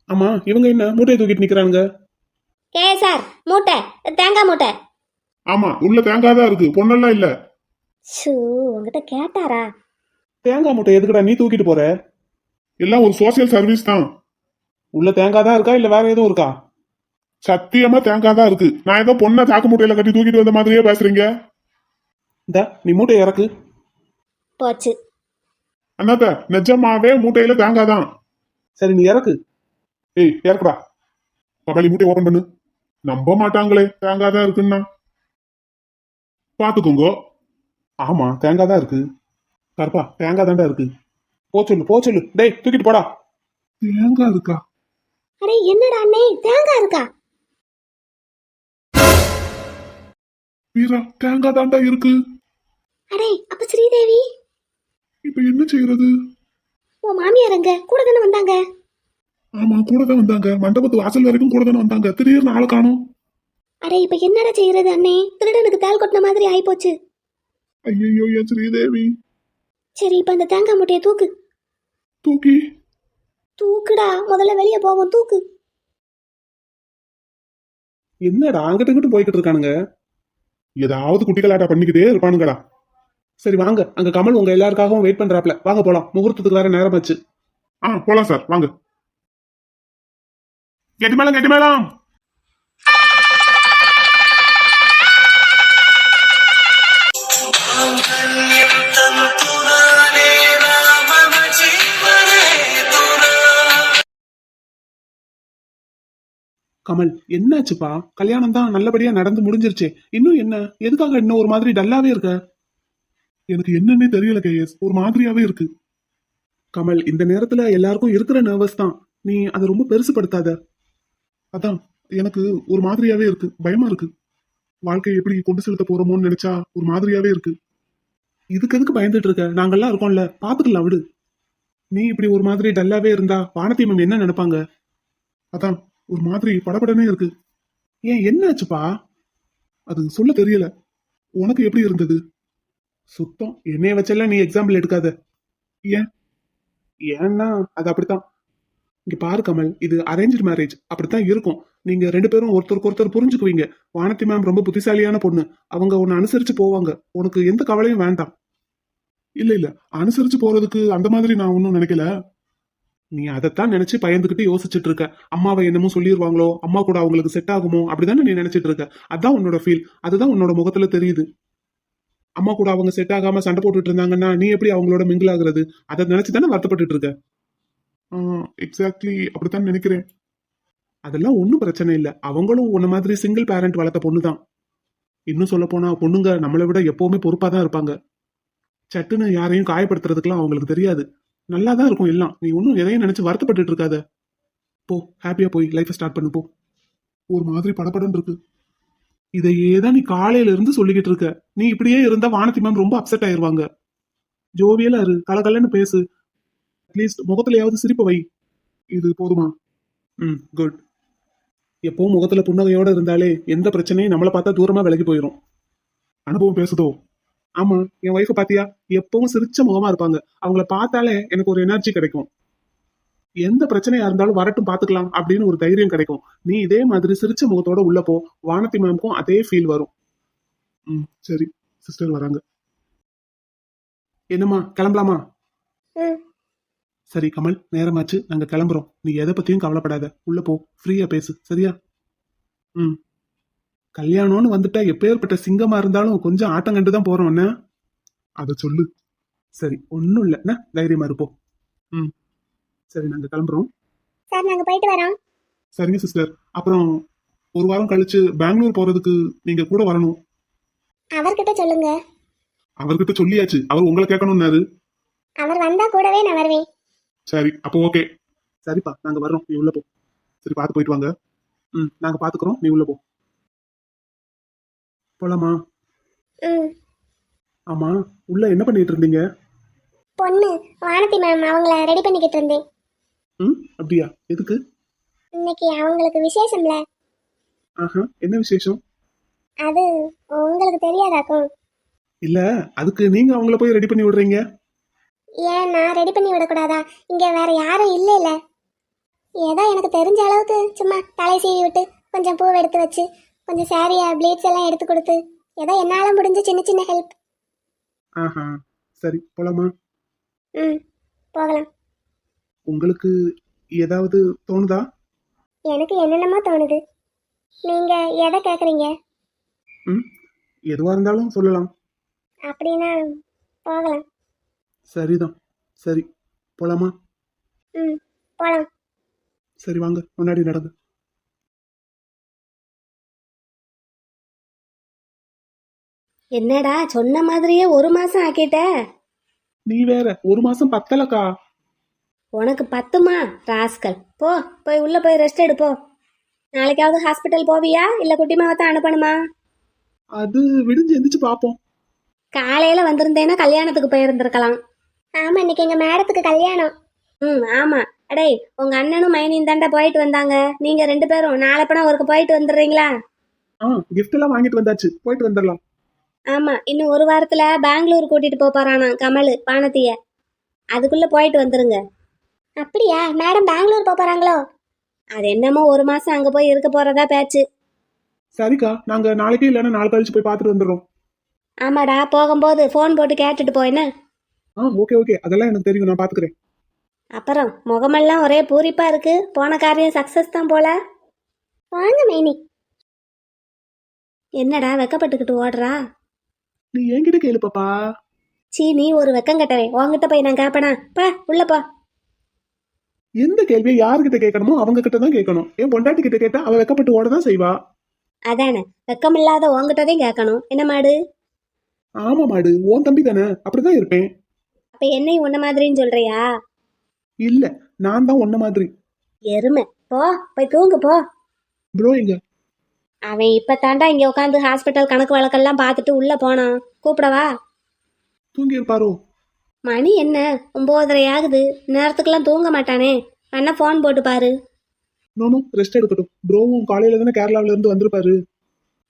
ஆமா, இவங்க என்ன மூட்டையை தூக்கிட்டு நிக்கிறாங்க? கே சார், மூட்டை தேங்காய் மூட்டை. ஆமா, உள்ள தேங்காய் தான் இருக்கு, பொண்ணெல்லாம் இல்ல. ஷூ, உங்ககிட்ட கேட்டாரா? தேங்காய் மூட்டை எதுக்குடா நீ தூக்கிட்டு போற? எல்லாம் ஒரு சோசியல் சர்வீஸ் தான். உள்ள தேங்காய் தான் இருக்கா இல்ல வேற எதுவும் இருக்கா? சத்தியமா தேங்காய் தான் இருக்கு. நான் ஏதோ பொண்ணை சாக்கு மூட்டையில கட்டி தூக்கிட்டு வந்த மாதிரியே பேசுறீங்க. இந்த நீ மூட்டையை இறக்கு. போச்சு. அண்ணாத்த, நிஜமாவே மூட்டையில தேங்காய் தான். சரி நீ இறக்கு. ஏய் இறக்குடா. கபாலி, மூட்டை ஓபன் பண்ணு. நம்ப மாட்டாங்களே தேங்காய் தான் இருக்குன்னா. பாத்துக்கோங்க. ஆமா தேங்காய் தான் இருக்கு. கருப்பா, தேங்காய் தாண்டா இருக்கு. போ சொல்லு. டேய் தூக்கிட்டு போடா. தேங்காய் இருக்கா? அடே என்னடா அண்ணே, தேங்காய் இருக்கா? வீரா, தேங்காய் தாண்டா இருக்கு. அடே அப்ப ஸ்ரீதேவி இப்ப என்ன செய்யறது? உன் மாமியார் எங்க? கூட தானே வந்தாங்க. ஆமா, கூட தான் வந்தாங்க. மண்டபத்து வாசல் வரைக்கும் கூட தானே வந்தாங்க. திடீர்னு ஆளை காணோம். அடே இப்ப என்னடா செய்யறது அண்ணே? திருடனுக்கு தால் கொட்டின மாதிரி ஆயிப்போச்சு. ஐயோ, என் ஸ்ரீதேவி. சரி இப்ப அந்த தேங்காய் மூட்டையை தூக்கு. தூக்கி தூக்குடா, முதல்ல வெளியே போவோம், தூக்கு. என்னடா அங்கிட்டு இங்கிட்டு போய்கிட்டு இருக்கானுங்க? ஏதாவது குட்டிகளாட்டா பண்ணிக்கிட்டே இருப்பானுங்கடா. சரி வாங்க, அங்க கமல் உங்க எல்லாருக்காகவும் வெயிட் பண்றாப்ல. வாங்க போலாம், முகூர்த்தத்துக்கு வேற நேரம் ஆச்சு. போலாம் சார், வாங்க. கெட்டி மேளம். கமல், என்னாச்சுப்பா? கல்யாணம் தான் நல்லபடியா நடந்து முடிஞ்சிருச்சே, இன்னும் என்ன? எதுக்காக இன்னும் ஒரு மாதிரி டல்லாவே இருக்க? எனக்கு என்னன்னே தெரியல கேஎஸ், ஒரு மாதிரியாவே இருக்கு. கமல், இந்த நேரத்துல எல்லாருக்கும் இருக்கிற நர்வஸ் தான். நீ அதை ரொம்ப பெருசுப்படுத்தாத. அதான் எனக்கு ஒரு மாதிரியாவே இருக்கு, பயமா இருக்கு. வாழ்க்கையை எப்படி கொண்டு செலுத்த போறோமோன்னு நினைச்சா ஒரு மாதிரியாவே இருக்கு. இதுக்கு எதுக்கு பயந்துட்டு இருக்க? நாங்கெல்லாம் இருக்கோம்ல, பாத்துக்கலாம் விடு. நீ இப்படி ஒரு மாதிரி டல்லாவே இருந்தா வானதி மேம் என்ன நினைப்பாங்க? அதான் ஒரு மாதிரி படபடனே இருக்கு. ஏன் என்னாச்சுப்பா? அது சொல்ல தெரியல. உனக்கு எப்படி இருந்தது? சுத்தம் என்னைய வச்செல்லாம் நீ எக்ஸாம்பிள் எடுக்காத. ஏன்? ஏன்னா அது அப்படித்தான். இங்க பாரு கமல், இது அரேஞ்ச் மேரேஜ், அப்படித்தான் இருக்கும். நீங்க 2 பேரும் ஒருத்தருக்கு ஒருத்தர் புரிஞ்சுக்குவீங்க. வானதி மேம் ரொம்ப புத்திசாலியான பொண்ணு. அவங்க உன்னை அனுசரிச்சு போவாங்க. உனக்கு எந்த கவலையும் வேண்டாம். இல்ல இல்ல, அனுசரிச்சு போறதுக்கு அந்த மாதிரி நான் ஒன்னும் நினைக்கல. நீ அதைத்தான் நினைச்சு பயந்துகிட்டு யோசிச்சுட்டு இருக்க. அம்மாவை என்னமோ சொல்லிடுவாங்களோ, அம்மா கூட அவங்களுக்கு செட் ஆகுமோ அப்படிதானே நீ நினைச்சிட்டு இருக்க. அதான் உன்னோட ஃபீல், அதுதான் உன்னோட முகத்துல தெரியுது. அம்மா கூட அவங்க செட் ஆகாம சண்டை போட்டுட்டு இருந்தாங்கன்னா நீ எப்படி அவங்களோட மிங்கிள் ஆகுறது? அதை நினைச்சுதானே வருத்தப்பட்டுட்டு இருக்க. எக்ஸாக்ட்லி அப்படித்தான் நினைக்கிறேன். அதெல்லாம் ஒன்றும் பிரச்சனை இல்லை. அவங்களும் உன்ன மாதிரி சிங்கிள் பேரண்ட் வளர்த்த பொண்ணுதான். இன்னும் சொல்ல போனா பொண்ணுங்க நம்மளை விட எப்பவுமே பொறுப்பா தான் இருப்பாங்க. சட்டுன்னு யாரையும் காயப்படுத்துறதுக்குலாம் அவங்களுக்கு தெரியாது. நல்லா தான் இருக்கும் எல்லாம். நீ ஒன்றும் எதையும் நினைச்சு வருத்தப்பட்டுட்டு இருக்காத. போ, ஹாப்பியா போய் லைஃபை ஸ்டார்ட் பண்ணு போ. ஒரு மாதிரி படபடன்னு இருக்கு. இதையே தான் நீ காலையில இருந்து சொல்லிக்கிட்டு இருக்க. நீ இப்படியே இருந்தா வானதி மேம் ரொம்ப அப்செட் ஆயிருவாங்க. ஜோவியலா இரு, கலகலன்னு பேசு. அட்லீஸ்ட் முகத்திலேயாவது சிரிப்பு வை. இது போதுமா? குட். எப்பவும் முகத்துல புன்னகையோட இருந்தாலே எந்த பிரச்சனையும் நம்மளை பார்த்தா தூரமா விலகி போயிடும். அனுபவம் பேசுதோ? ஆமா, என் ஒய்ஃபை பாத்தியா? எப்பவும் சிரிச்ச முகமா இருப்பாங்க. அவங்கள பார்த்தாலே எனக்கு ஒரு எனர்ஜி கிடைக்கும். எந்த பிரச்சனையா இருந்தாலும் வரட்டும் பாத்துக்கலாம் அப்படின்னு ஒரு தைரியம் கிடைக்கும். நீ இதே மாதிரி சிரிச்ச முகத்தோட உள்ள போ. வானதி மேம்க்கும் அதே ஃபீல் வரும். சரி, சிஸ்டர் வராங்க. என்னம்மா, கிளம்பலாமா? ம். சரி கமல், நேரமாச்சு, நாங்க கிளம்புறோம். நீ எதை பத்தியும் கவலைப்படாத. உள்ள போ, ஃப்ரீயா பேசு, சரியா? கல்யாணம்னு வந்துட்டா எப்பேற்பட்ட சிங்கமா இருந்தாலும் கொஞ்சம் ஆட்டம் கண்டு தான் போறோம். என்ன அதை சொல்லு. சரி, ஒன்னும் இல்ல, தைரியமா இருப்போம். சரி, நாங்க கிளம்புறோம். சார் நாங்க போயிட்டு வரோம். சரிங்க சிஸ்டர். அப்புறம் ஒரு வாரம் கழிச்சு பெங்களூர் போறதுக்கு நீங்க கூட வரணும். அவர்கிட்ட சொல்லுங்க. அவர்கிட்ட சொல்லியாச்சு, அவர் உங்களை கேட்கணும்னாரு. அவர் வந்தா கூடவே நான் வருவேன். சரி, அப்போ ஓகே. சரிப்பா, நாங்க வர்றோம், நீ உள்ள போ. சரி, பார்த்து போயிட்டு வாங்க. நாங்க பாத்துக்கிறோம், நீ உள்ள போ. போலாமா? ம். ஆமா, உள்ள என்ன பண்ணிட்டு இருந்தீங்க? பொண்ணு வானதி மேம் அவங்கள ரெடி பண்ணிக்கிட்டு இருந்தேன். அப்படியா? எதுக்கு? இன்னைக்கு அவங்களுக்கு விசேஷம்ல. என்ன விசேஷம்? அது உங்களுக்கு தெரியாதாக்கும். இல்ல, அதுக்கு நீங்க அவங்கள போய் ரெடி பண்ணி விடுறீங்க. ஏன் நான் ரெடி பண்ணி விடக்கூடாதா? இங்க வேற யாரும் இல்ல. ஏதோ எனக்கு தெரிஞ்ச அளவுக்கு சும்மா தலை சீவி விட்டு கொஞ்சம் பூ எடுத்து வச்சு கொஞ்சம் சாரியா ப்ளீட்ஸ் எல்லாம் எடுத்து கொடுத்து ஏதோ என்னால முடிஞ்ச சின்ன சின்ன ஹெல்ப். சரி, போலாமா? போகலாம். உங்களுக்கு ஏதாவது தோணுதா? எனக்கு என்னென்னமோ தோணுது. நீங்க எதை கேக்குறீங்க? எதுவா இருந்தாலும் சொல்லலாம். அப்படின்னா போகலாம். சரிதான். சரி, போலாமா? போலாம். சரி, வாங்க, முன்னாடி நடந்து. என்னடா சொன்ன மாதிரியே 1 மாசம் ஆக்கிட்ட. நீ வேற, 1 மாசம் பத்தலக்கா. உனக்கு 10மா ராஸ்கல்? போய் உள்ள போய் ரெஸ்ட் எடுப்போ. நாளைக்காவது ஹாஸ்பிட்டல் போவியா இல்ல குட்டிமாவை தான் அனுப்பணுமா? அது விடிஞ்சு எந்திரிச்சு பாப்போம். காலையில வந்திருந்தேன்னா கல்யாணத்துக்கு போயிருந்திருக்கலாம். ஆமா, இன்னைக்கு எங்க மேடத்துக்கு கல்யாணம். ஆமா. அடே, உங்க அண்ணனும் மைனியும் தாண்டா போயிட்டு வந்தாங்க. நீங்க 2 பேரும் நாளைப்பனா ஒருக்கு போயிட்டு வந்துடுறீங்களா? கிஃப்ட் எல்லாம் வாங்கிட்டு வந்தாச்சு, போயிட்டு வந்துடலாம். ஆமா, இன்னும் 1 வாரத்துல பெங்களூர் கூட்டிட்டு போறானா கமல் வானதிய. அதுக்குள்ள போயிட்டு வந்துருங்க. அப்படியா? மேடம் பெங்களூர் போறாங்களோ? அது என்னமோ 1 மாசம் அங்க போய் இருக்க போறதா பேச்சு. சரிக்கா, நாங்க நாளைக்கே இல்லைன்னா நாளை கழிச்சு போய் பார்த்துட்டு வந்துடுறோம். ஆமாடா, போகும்போது போன் போட்டு கேட்டுட்டு போயின. ஓகே, அதெல்லாம் எனக்கு தெரியும், நான் பாத்துக்கிறேன். அப்புறம் முகமெல்லாம் ஒரே பூரிப்பா இருக்கு. போன காரியம் சக்சஸ் தான் போல. வாங்க மேனி. என்னடா வெக்கப்பட்டுக்கிட்டு ஓடுறா? நீ என்கிட்ட கேளு பாப்பா. சீ, நீ ஒரு வெக்கம் கட்டவே. உங்ககிட்ட போய் நான் கேப்பனா? பா உள்ள போ. எந்த கேள்வியை யாருக்கிட்ட கேட்கணுமோ அவங்க கிட்ட தான் கேட்கணும். என் பொண்டாட்டி கிட்ட கேட்டா அவ வெக்கப்பட்டு ஓடதான் செய்வா. அதானே, வெக்கம் இல்லாத உங்ககிட்டதையும் கேட்கணும். என்ன மாடு? ஆமா மாடு, உன் தம்பி தானே, அப்படிதான் இருப்பேன். அப்ப என்னையும் உன்ன மாதிரின்னு சொல்றியா? இல்ல, நான் தான் உன்ன மாதிரி. எருமை, போய் தூங்கு போ. ப்ரோ எங்க? அவன் இப்ப தாண்டா இங்க உட்காந்து ஹாஸ்பிட்டல் கணக்கு வழக்கெல்லாம் பார்த்துட்டு உள்ள போனான். கூப்பிடவா? தூங்கி இருப்பாரோ? மணி என்ன 9:30 ஆகுது. நேரத்துக்கெல்லாம் தூங்க மாட்டானே. வேணா போன் போட்டு பாரு. நோனோ, ரெஸ்ட் எடுக்கட்டும். ப்ரோவும் காலையில தானே கேரளாவில இருந்து வந்திருப்பாரு.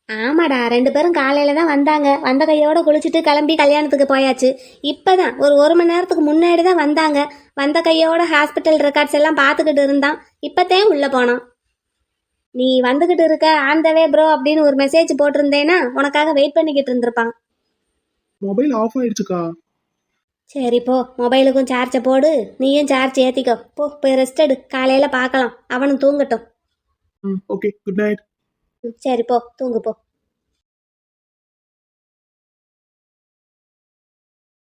ஆமாடா 2 பேரும் காலையில தான் வந்தாங்க. வந்த கையோட குளிச்சுட்டு கிளம்பி கல்யாணத்துக்கு போயாச்சு. இப்பதான் ஒரு மணி நேரத்துக்கு முன்னாடி தான் வந்தாங்க. வந்த கையோட ஹாஸ்பிட்டல் ரெக்கார்ட்ஸ் எல்லாம் பார்த்துக்கிட்டு இருந்தான். இப்பதான் உள்ள போனோம். நீ வந்துகிட்டு இருக்க ஆன் த வே ப்ரோ அப்படின்னு ஒரு மெசேஜ் போட்டிருந்தேன்னா உனக்காக வெயிட் பண்ணிக்கிட்டு இருந்திருப்பான். மொபைல் ஆஃப் ஆயிடுச்சுக்கா. சரி போ, மொபைலுக்கும் சார்ஜை போடு, நீயும் சார்ஜ் ஏற்றிக்கோ. போய் ரெஸ்ட் எடு, காலையில் பார்க்கலாம். அவனும் தூங்கட்டும். Okay, good night. சரி போ, தூங்கு போ.